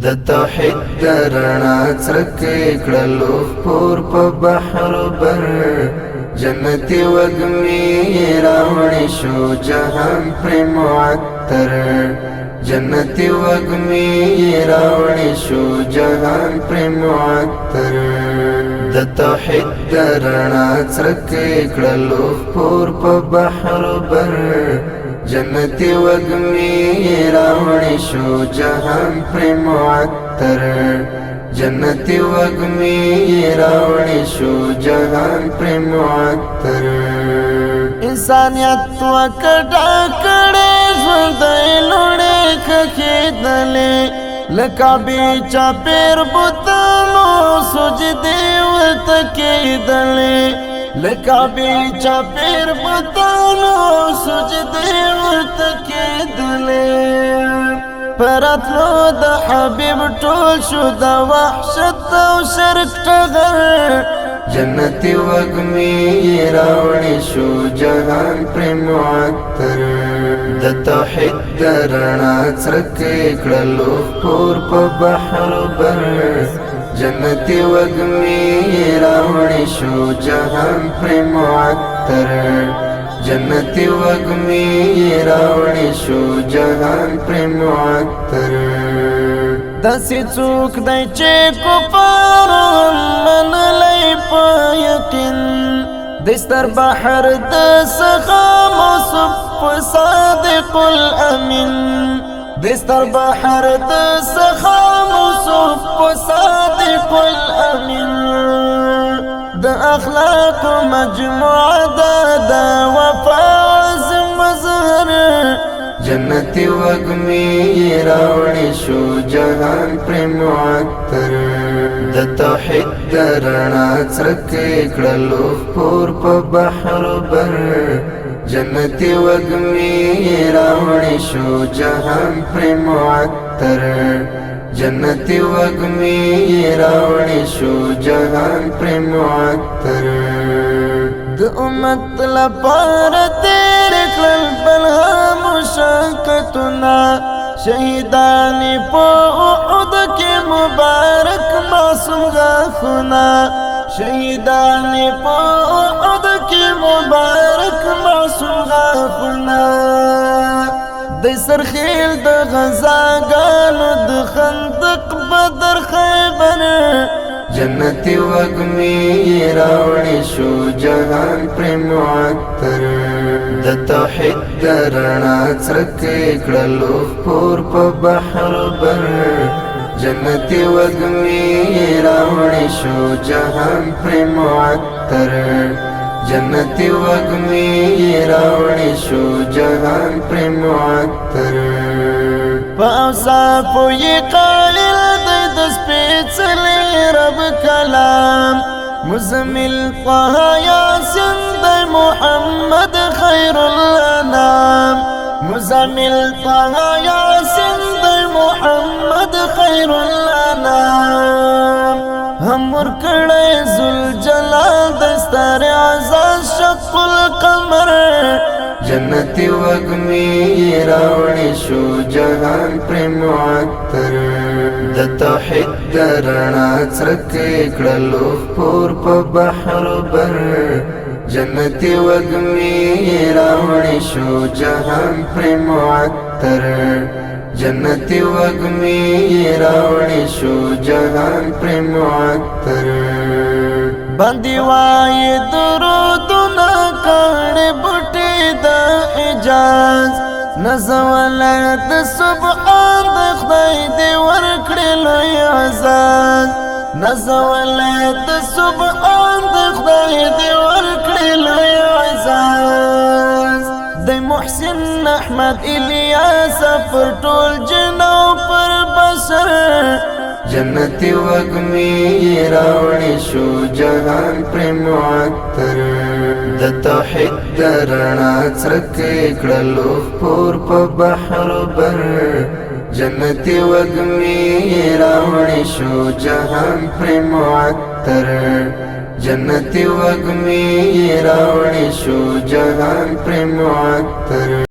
د توحید درنا څرکې کړلو خپور په بحر بر جنتی وږمې راوړې شو جهان پر معطر جنتی وږمې راوړې شو جهان پر معطر د توحید درنا څرکې کړلو خپور په بحر بر جنتی وږمې راوړې شو جهان پر معطر جنتی وږمې راوړې شو جهان پر معطر انسانیت وکړه کړه ژوند لوړې کېدلې لکه بیچا پیر بوتانو سجدې ورته کېدلې لکه بیچا پیر بوتانو سجدې ورته کېدلې پراتلو د حبیب ټول شو د وحشت او شرک ټغر جنتی وږمې راوړې شو جهان پر معطر د توحید درنا څرکې کړلو خپور په بحر بر جنتی وږمې راوړې شو جهان پر معطر جنتی وږمې راوړې شو جهان پر معطر داسې څوک دی چې کفار منلی په یقین د ستر بحر د سخا موصوف صادق الامین د ستر بحر د سخا موصوف صادق الامین د اخلاق مجموعه د وفا عزم مظهر جنتی وږمې راوړې شو جهان پر معطر د توحید درنا څرکې کړلو خپور په بحر بر جنتی وږمې راوړې شو جهان پر معطر جنتی وږمې راوړې شو جهان پر معطر د امت لپاره تیر کړل بلها مشقتنا شهیدان په احد کې مبارک معصوم غاښونه شهیدان په احد کې مبارک معصوم غاښونه د سرخیل د غزاګانو د خندق بدر خیبر جنتی وږمې راوړې شو جهان پر معطر د توحید درنا څرکې کړلو خپور په بحر بر جنتی وږمې راوړې شو جهان پر معطر جنتی وږمې راوړې شو جهان پر معطر په اوصافو یې قایل دی د سپېڅلي رب کلام مزمل طه یاسین دی محمد خیر الانام مزمل طه یاسین دی محمد خیر الانام هم ورکړی ذوالجلال د ستر اعزاز شق القمر جنتی وږمې راوړې شو جهان پر معطر د توحید درنا څرکې کړلو خپور په بحر بر جنتی وږمې راوړې شو جهان پر معطر جنتی وږمې راوړې شو جهان پر معطر باندې وای درودونه کړي بوټي د اجاز نزولت سبحان د خدای دی ورکړي لوی عزاز نزولت سبحان د خدای دی ورکړي لوی عزاز د محسن احمد الیاس پر ټول جنو پر بشر جنتی وږمې راوړې شو جهان پر معطر د توحید درنا څرکې کړلو خپور په بحر بر جنتی وږمې راوړې شو جهان پر معطر جنتی وږمې راوړې شو جهان پر معطر